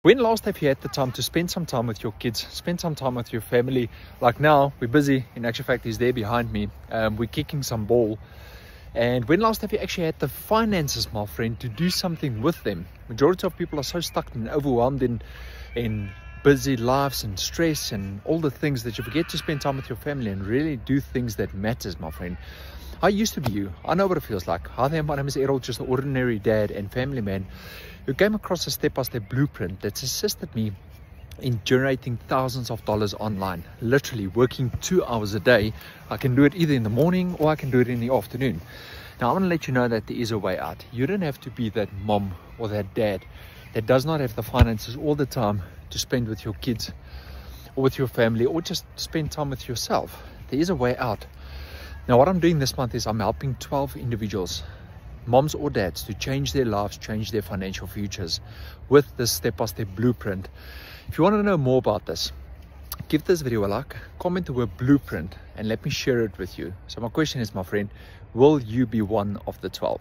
When last have you had the time to spend some time with your kids, spend some time with your family? Like now, we're busy. In actual fact, he's there behind me. We're kicking some ball. And when last have you actually had the finances, my friend, to do something with them? Majority of people are so stuck and overwhelmed in busy lives and stress and all the things that you forget to spend time with your family and really do things that matters, my friend. I used to be you. I know what it feels like. Hi there, my name is Errol, just an ordinary dad and family man who came across a step-by-step blueprint that's assisted me in generating thousands of dollars online. Literally working 2 hours a day. I can do it either in the morning or I can do it in the afternoon. Now I want to let you know that there is a way out. You don't have to be that mom or that dad that does not have the finances all the time to spend with your kids or with your family or just spend time with yourself. There is a way out. Now what I'm doing this month is I'm helping 12 individuals, moms or dads, to change their lives, change their financial futures with this step-by-step blueprint. If you want to know more about this, give this video a like, comment the word blueprint, and let me share it with you. So my question is, my friend, will you be one of the 12?